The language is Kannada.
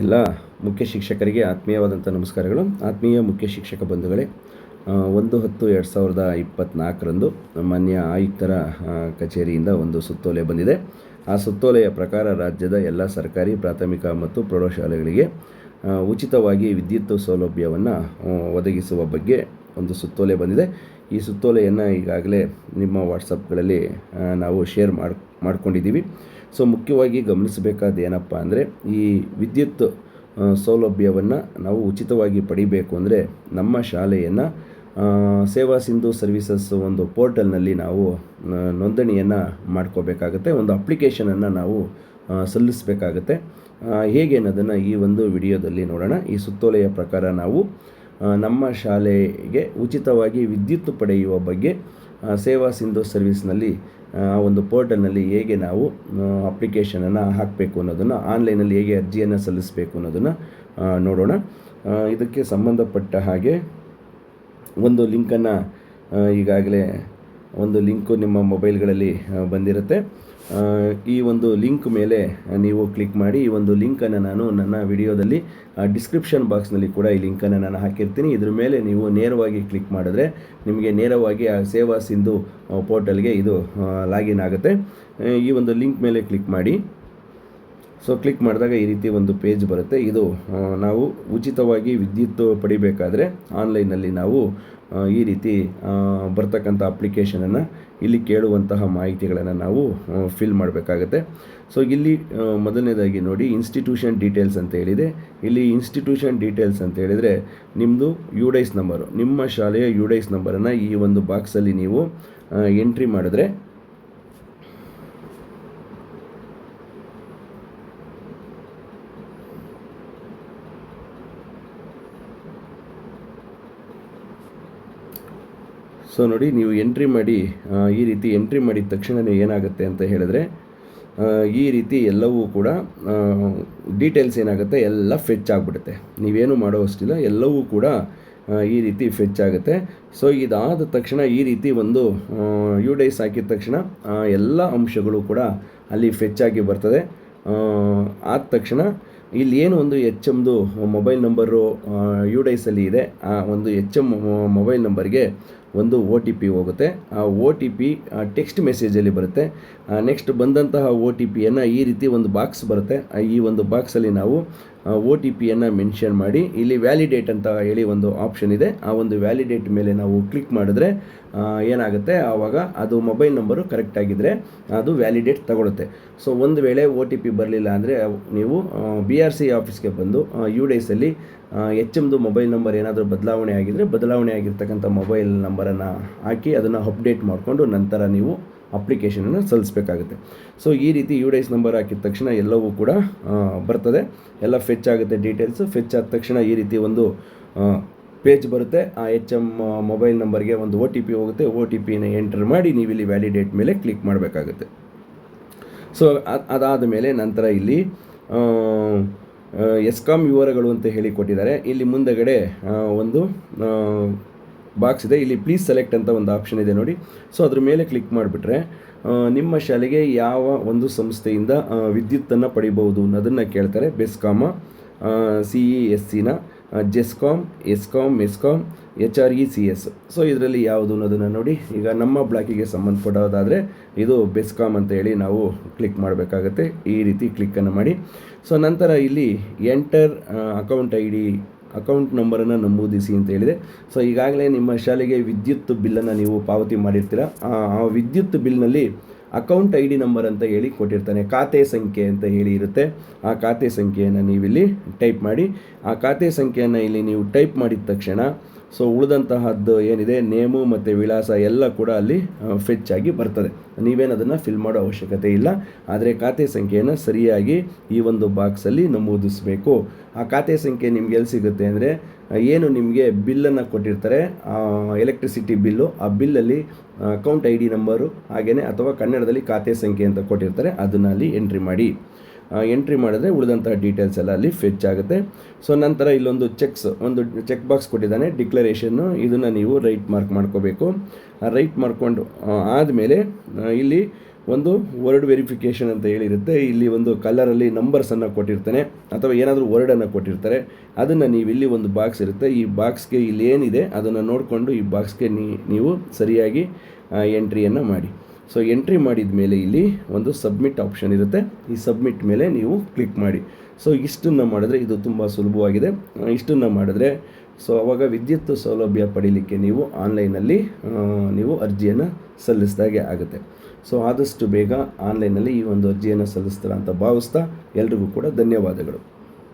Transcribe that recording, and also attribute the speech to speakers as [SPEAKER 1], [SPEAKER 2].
[SPEAKER 1] ಎಲ್ಲ ಮುಖ್ಯ ಶಿಕ್ಷಕರಿಗೆ ಆತ್ಮೀಯವಾದಂಥ ನಮಸ್ಕಾರಗಳು. ಆತ್ಮೀಯ ಮುಖ್ಯ ಶಿಕ್ಷಕ ಬಂಧುಗಳೇ, 1/10/2024 ಮಾನ್ಯ ಆಯುಕ್ತರ ಕಚೇರಿಯಿಂದ ಒಂದು ಸುತ್ತೋಲೆ ಬಂದಿದೆ. ಆ ಸುತ್ತೋಲೆಯ ಪ್ರಕಾರ ರಾಜ್ಯದ ಎಲ್ಲ ಸರ್ಕಾರಿ ಪ್ರಾಥಮಿಕ ಮತ್ತು ಪ್ರೌಢಶಾಲೆಗಳಿಗೆ ಉಚಿತವಾಗಿ ವಿದ್ಯುತ್ ಸೌಲಭ್ಯವನ್ನು ಒದಗಿಸುವ ಬಗ್ಗೆ ಒಂದು ಸುತ್ತೋಲೆ ಬಂದಿದೆ. ಈ ಸುತ್ತೋಲೆಯನ್ನು ಈಗಾಗಲೇ ನಿಮ್ಮ ವಾಟ್ಸಪ್ಗಳಲ್ಲಿ ನಾವು ಶೇರ್ ಮಾಡ್ಕೊಂಡಿದ್ದೀವಿ. ಸೊ ಮುಖ್ಯವಾಗಿ ಗಮನಿಸಬೇಕಾದ ಏನಪ್ಪ ಅಂದರೆ, ಈ ವಿದ್ಯುತ್ ಸೌಲಭ್ಯವನ್ನು ನಾವು ಉಚಿತವಾಗಿ ಪಡಿಬೇಕು ಅಂದರೆ ನಮ್ಮ ಶಾಲೆಯನ್ನು ಸೇವಾ ಸಿಂಧು ಸರ್ವಿಸಸ್ ಒಂದು ಪೋರ್ಟಲ್ನಲ್ಲಿ ನಾವು ನೋಂದಣಿಯನ್ನು ಮಾಡ್ಕೋಬೇಕಾಗುತ್ತೆ. ಒಂದು ಅಪ್ಲಿಕೇಶನನ್ನು ನಾವು ಸಲ್ಲಿಸಬೇಕಾಗತ್ತೆ. ಹೇಗೆ ಅನ್ನೋದನ್ನು ಈ ಒಂದು ವಿಡಿಯೋದಲ್ಲಿ ನೋಡೋಣ. ಈ ಸುತ್ತೋಲೆಯ ಪ್ರಕಾರ ನಾವು ನಮ್ಮ ಶಾಲೆಗೆ ಉಚಿತವಾಗಿ ವಿದ್ಯುತ್ ಪಡೆಯುವ ಬಗ್ಗೆ ಸೇವಾ ಸಿಂಧು ಸರ್ವಿಸ್ನಲ್ಲಿ ಒಂದು ಪೋರ್ಟಲ್ನಲ್ಲಿ ಹೇಗೆ ನಾವು ಅಪ್ಲಿಕೇಶನನ್ನು ಹಾಕಬೇಕು ಅನ್ನೋದನ್ನು, ಆನ್ಲೈನಲ್ಲಿ ಹೇಗೆ ಅರ್ಜಿಯನ್ನು ಸಲ್ಲಿಸಬೇಕು ಅನ್ನೋದನ್ನು ನೋಡೋಣ. ಇದಕ್ಕೆ ಸಂಬಂಧಪಟ್ಟ ಹಾಗೆ ಒಂದು ಲಿಂಕನ್ನು ಈಗಾಗಲೇ ಒಂದು ಲಿಂಕು ನಿಮ್ಮ ಮೊಬೈಲ್ಗಳಲ್ಲಿ ಬಂದಿರುತ್ತೆ. ಈ ಒಂದು ಲಿಂಕ್ ಮೇಲೆ ನೀವು ಕ್ಲಿಕ್ ಮಾಡಿ. ಈ ಒಂದು ಲಿಂಕನ್ನು ನಾನು ನನ್ನ ವಿಡಿಯೋದಲ್ಲಿ ಡಿಸ್ಕ್ರಿಪ್ಷನ್ ಬಾಕ್ಸ್ನಲ್ಲಿ ಕೂಡ ಈ ಲಿಂಕನ್ನು ನಾನು ಹಾಕಿರ್ತೀನಿ. ಇದ್ರ ಮೇಲೆ ನೀವು ನೇರವಾಗಿ ಕ್ಲಿಕ್ ಮಾಡಿದ್ರೆ ನಿಮಗೆ ನೇರವಾಗಿ ಆ ಸೇವಾ ಸಿಂಧು ಪೋರ್ಟಲ್ಗೆ ಇದು ಲಾಗಿನ್ ಆಗುತ್ತೆ. ಈ ಒಂದು ಲಿಂಕ್ ಮೇಲೆ ಕ್ಲಿಕ್ ಮಾಡಿ. ಸೊ ಕ್ಲಿಕ್ ಮಾಡಿದಾಗ ಈ ರೀತಿ ಒಂದು ಪೇಜ್ ಬರುತ್ತೆ. ಇದು ನಾವು ಉಚಿತವಾಗಿ ವಿದ್ಯುತ್ ಪಡಿಬೇಕಾದ್ರೆ ಆನ್ಲೈನಲ್ಲಿ ನಾವು ಈ ರೀತಿ ಬರ್ತಕ್ಕಂಥ ಅಪ್ಲಿಕೇಶನನ್ನು ಇಲ್ಲಿ ಕೇಳುವಂತಹ ಮಾಹಿತಿಗಳನ್ನು ನಾವು ಫಿಲ್ ಮಾಡಬೇಕಾಗತ್ತೆ. ಸೊ ಇಲ್ಲಿ ಮೊದಲನೇದಾಗಿ ನೋಡಿ, ಇನ್ಸ್ಟಿಟ್ಯೂಷನ್ ಡೀಟೇಲ್ಸ್ ಅಂತ ಹೇಳಿದೆ. ಇಲ್ಲಿ ಇನ್ಸ್ಟಿಟ್ಯೂಷನ್ ಡೀಟೇಲ್ಸ್ ಅಂತ ಹೇಳಿದರೆ ನಿಮ್ಮದು UDICE ನಂಬರು, ನಿಮ್ಮ ಶಾಲೆಯ UDICE ನಂಬರನ್ನು ಈ ಒಂದು ಬಾಕ್ಸಲ್ಲಿ ನೀವು ಎಂಟ್ರಿ ಮಾಡಿದ್ರೆ ಸೊ ನೋಡಿ, ನೀವು ಎಂಟ್ರಿ ಮಾಡಿ ಈ ರೀತಿ ಎಂಟ್ರಿ ಮಾಡಿದ ತಕ್ಷಣವೇ ಏನಾಗುತ್ತೆ ಅಂತ ಹೇಳಿದ್ರೆ ಈ ರೀತಿ ಎಲ್ಲವೂ ಕೂಡ ಡೀಟೇಲ್ಸ್ ಏನಾಗುತ್ತೆ ಎಲ್ಲ ಫೆಚ್ ಆಗಿಬಿಡುತ್ತೆ. ನೀವೇನು ಮಾಡೋವಷ್ಟಿಲ್ಲ, ಎಲ್ಲವೂ ಕೂಡ ಈ ರೀತಿ ಫೆಚ್ ಆಗುತ್ತೆ. ಸೊ ಇದಾದ ತಕ್ಷಣ ಈ ರೀತಿ ಒಂದು UDICE ಹಾಕಿದ ತಕ್ಷಣ ಎಲ್ಲ ಅಂಶಗಳು ಕೂಡ ಅಲ್ಲಿ ಫೆಚ್ ಆಗಿ ಬರ್ತದೆ. ಆದ ತಕ್ಷಣ ಇಲ್ಲಿ ಏನು ಒಂದು HMದು ಮೊಬೈಲ್ ನಂಬರು UDICEಲ್ಲಿ ಇದೆ, ಆ ಒಂದು HM ಮೊಬೈಲ್ ನಂಬರ್ಗೆ ಒಂದು OTP ಹೋಗುತ್ತೆ. ಆ OTP ಟೆಕ್ಸ್ಟ್ ಮೆಸೇಜಲ್ಲಿ ಬರುತ್ತೆ. ನೆಕ್ಸ್ಟ್ ಬಂದಂತಹ OTPಯನ್ನು ಈ ರೀತಿ ಒಂದು ಬಾಕ್ಸ್ ಬರುತ್ತೆ. ಈ ಒಂದು ಬಾಕ್ಸಲ್ಲಿ ನಾವು OTPಯನ್ನು ಮೆನ್ಷನ್ ಮಾಡಿ, ಇಲ್ಲಿ ವ್ಯಾಲಿಡೇಟ್ ಅಂತ ಹೇಳಿ ಒಂದು ಆಪ್ಷನ್ ಇದೆ. ಆ ಒಂದು ವ್ಯಾಲಿಡೇಟ್ ಮೇಲೆ ನಾವು ಕ್ಲಿಕ್ ಮಾಡಿದ್ರೆ ಏನಾಗುತ್ತೆ, ಆವಾಗ ಅದು ಮೊಬೈಲ್ ನಂಬರು ಕರೆಕ್ಟಾಗಿದ್ದರೆ ಅದು ವ್ಯಾಲಿಡೇಟ್ ತಗೊಳುತ್ತೆ. ಸೊ ಒಂದು ವೇಳೆ OTP ಬರಲಿಲ್ಲ ಅಂದರೆ ನೀವು BRC ಆಫೀಸ್ಗೆ ಬಂದು UDICEಲ್ಲಿ HMದು ಮೊಬೈಲ್ ನಂಬರ್ ಏನಾದರೂ ಬದಲಾವಣೆ ಆಗಿದ್ದರೆ ಬದಲಾವಣೆ ಆಗಿರ್ತಕ್ಕಂಥ ಮೊಬೈಲ್ ನಂಬರನ್ನು ಹಾಕಿ ಅದನ್ನು ಅಪ್ಡೇಟ್ ಮಾಡಿಕೊಂಡು ನಂತರ ನೀವು ಅಪ್ಲಿಕೇಶನನ್ನು ಸಲ್ಲಿಸಬೇಕಾಗುತ್ತೆ. ಸೊ ಈ ರೀತಿ UDICE ನಂಬರ್ ಹಾಕಿದ ತಕ್ಷಣ ಎಲ್ಲವೂ ಕೂಡ ಬರ್ತದೆ, ಎಲ್ಲ ಫೆಚ್ ಆಗುತ್ತೆ. ಡೀಟೇಲ್ಸು ಫೆಚ್ ಆದ ತಕ್ಷಣ ಈ ರೀತಿ ಒಂದು ಪೇಜ್ ಬರುತ್ತೆ. ಆ HM ಮೊಬೈಲ್ ನಂಬರ್ಗೆ ಒಂದು OTP ಹೋಗುತ್ತೆ. OTPನ ಎಂಟರ್ ಮಾಡಿ ನೀವು ಇಲ್ಲಿ ವ್ಯಾಲಿಡೇಟ್ ಮೇಲೆ ಕ್ಲಿಕ್ ಮಾಡಬೇಕಾಗುತ್ತೆ. ಸೊ ಅದಾದ ಮೇಲೆ ನಂತರ ಇಲ್ಲಿ ESCOM ವಿವರಗಳು ಅಂತ ಹೇಳಿ ಕೊಟ್ಟಿದ್ದಾರೆ. ಇಲ್ಲಿ ಮುಂದಗಡೆ ಒಂದು ಬಾಕ್ಸ್ ಇದೆ. ಇಲ್ಲಿ ಪ್ಲೀಸ್ ಸೆಲೆಕ್ಟ್ ಅಂತ ಒಂದು ಆಪ್ಷನ್ ಇದೆ ನೋಡಿ. ಸೊ ಅದ್ರ ಮೇಲೆ ಕ್ಲಿಕ್ ಮಾಡಿಬಿಟ್ರೆ ನಿಮ್ಮ ಶಾಲೆಗೆ ಯಾವ ಒಂದು ಸಂಸ್ಥೆಯಿಂದ ವಿದ್ಯುತ್ತನ್ನು ಪಡಿಬಹುದು ಅನ್ನೋದನ್ನು ಕೇಳ್ತಾರೆ. ಬೆಸ್ಕಾಮ, CESCನ, GESCOM, ESCOM, MESCOM, HRECS. So ಇದರಲ್ಲಿ ಯಾವುದು ಅನ್ನೋದನ್ನು ನೋಡಿ. ಈಗ ನಮ್ಮ ಬ್ಲಾಕಿಗೆ ಸಂಬಂಧಪಟ್ಟೋದಾದರೆ ಇದು ಬೆಸ್ಕಾಮ್ ಅಂತ ಹೇಳಿ ನಾವು ಕ್ಲಿಕ್ ಮಾಡಬೇಕಾಗತ್ತೆ. ಈ ರೀತಿ ಕ್ಲಿಕ್ಕನ್ನು ಮಾಡಿ. ಸೊ ನಂತರ ಇಲ್ಲಿ ಎಂಟರ್ ಅಕೌಂಟ್ ನಂಬರನ್ನು ನಮೂದಿಸಿ ಅಂತ ಹೇಳಿದೆ. ಸೊ ಈಗಾಗಲೇ ನಿಮ್ಮ ಶಾಲೆಗೆ ವಿದ್ಯುತ್ ಬಿಲ್ಲನ್ನು ನೀವು ಪಾವತಿ ಮಾಡಿರ್ತೀರ. ಆ ವಿದ್ಯುತ್ ಬಿಲ್ನಲ್ಲಿ ಅಕೌಂಟ್ ID ನಂಬರ್ ಅಂತ ಹೇಳಿ ಕೊಟ್ಟಿರ್ತಾನೆ, ಖಾತೆ ಸಂಖ್ಯೆ ಅಂತ ಹೇಳಿ ಇರುತ್ತೆ. ಆ ಖಾತೆ ಸಂಖ್ಯೆಯನ್ನು ನೀವಿಲ್ಲಿ ಟೈಪ್ ಮಾಡಿ. ಆ ಖಾತೆ ಸಂಖ್ಯೆಯನ್ನು ಇಲ್ಲಿ ನೀವು ಟೈಪ್ ಮಾಡಿದ ತಕ್ಷಣ ಸೊ ಉಳಿದಂತಹದ್ದು ಏನಿದೆ ನೇಮು ಮತ್ತು ವಿಳಾಸ ಎಲ್ಲ ಕೂಡ ಅಲ್ಲಿ ಫೆಚ್ ಆಗಿ ಬರ್ತದೆ. ನೀವೇನು ಅದನ್ನು ಫಿಲ್ ಮಾಡೋ ಅವಶ್ಯಕತೆ ಇಲ್ಲ. ಆದರೆ ಖಾತೆ ಸಂಖ್ಯೆಯನ್ನು ಸರಿಯಾಗಿ ಈ ಒಂದು ಬಾಕ್ಸಲ್ಲಿ ನಮೂದಿಸಬೇಕು. ಆ ಖಾತೆ ಸಂಖ್ಯೆ ನಿಮ್ಗೆ ಎಲ್ಲಿ ಸಿಗುತ್ತೆ ಅಂದರೆ, ಏನು ನಿಮಗೆ ಬಿಲ್ಲನ್ನು ಕೊಟ್ಟಿರ್ತಾರೆ ಎಲೆಕ್ಟ್ರಿಸಿಟಿ ಬಿಲ್ಲು, ಆ ಬಿಲ್ಲಲ್ಲಿ ಅಕೌಂಟ್ ID ನಂಬರು ಹಾಗೆಯೇ ಅಥವಾ ಕನ್ನಡದಲ್ಲಿ ಖಾತೆ ಸಂಖ್ಯೆ ಅಂತ ಕೊಟ್ಟಿರ್ತಾರೆ, ಅದನ್ನು ಅಲ್ಲಿ ಎಂಟ್ರಿ ಮಾಡಿದ್ರೆ ಉಳಿದಂತಹ ಡೀಟೇಲ್ಸ್ ಎಲ್ಲ ಅಲ್ಲಿ ಫೆಚ್ ಆಗುತ್ತೆ. ಸೊ ನಂತರ ಇಲ್ಲೊಂದು ಚೆಕ್ ಬಾಕ್ಸ್ ಕೊಟ್ಟಿದ್ದಾನೆ, ಡಿಕ್ಲರೇಷನ್ನು. ಇದನ್ನು ನೀವು ರೈಟ್ ಮಾರ್ಕ್ ಮಾಡ್ಕೋಬೇಕು. ರೈಟ್ ಮಾಡ್ಕೊಂಡು ಆದಮೇಲೆ ಇಲ್ಲಿ ಒಂದು ವರ್ಡ್ ವೆರಿಫಿಕೇಷನ್ ಅಂತ ಹೇಳಿರುತ್ತೆ. ಇಲ್ಲಿ ಒಂದು ಕಲರಲ್ಲಿ ನಂಬರ್ಸನ್ನು ಕೊಟ್ಟಿರ್ತಾನೆ ಅಥವಾ ಏನಾದರೂ ವರ್ಡನ್ನು ಕೊಟ್ಟಿರ್ತಾರೆ. ಅದನ್ನು ನೀವು ಇಲ್ಲಿ ಒಂದು ಬಾಕ್ಸ್ ಇರುತ್ತೆ, ಈ ಬಾಕ್ಸ್ಗೆ ಇಲ್ಲಿ ಏನಿದೆ ಅದನ್ನು ನೋಡಿಕೊಂಡು ಈ ಬಾಕ್ಸ್ಗೆ ನೀವು ಸರಿಯಾಗಿ ಎಂಟ್ರಿಯನ್ನು ಮಾಡಿ. ಸೊ ಎಂಟ್ರಿ ಮಾಡಿದ ಮೇಲೆ ಇಲ್ಲಿ ಒಂದು ಸಬ್ಮಿಟ್ ಆಪ್ಷನ್ ಇರುತ್ತೆ, ಈ ಸಬ್ಮಿಟ್ ಮೇಲೆ ನೀವು ಕ್ಲಿಕ್ ಮಾಡಿ. ಸೊ ಇಷ್ಟನ್ನು ಮಾಡಿದ್ರೆ ಇದು ತುಂಬ ಸುಲಭವಾಗಿದೆ. ಇಷ್ಟನ್ನು ಮಾಡಿದ್ರೆ ಸೊ ಆವಾಗ ವಿದ್ಯುತ್ ಸೌಲಭ್ಯ ಪಡೀಲಿಕ್ಕೆ ನೀವು ಆನ್ಲೈನಲ್ಲಿ ನೀವು ಅರ್ಜಿಯನ್ನು ಸಲ್ಲಿಸಿದಾಗೆ ಆಗುತ್ತೆ. ಸೊ ಆದಷ್ಟು ಬೇಗ ಆನ್ಲೈನಲ್ಲಿ ಈ ಒಂದು ಅರ್ಜಿಯನ್ನು ಸಲ್ಲಿಸ್ತೀರಾ ಅಂತ ಭಾವಿಸ್ತಾ ಎಲ್ರಿಗೂ ಕೂಡ ಧನ್ಯವಾದಗಳು.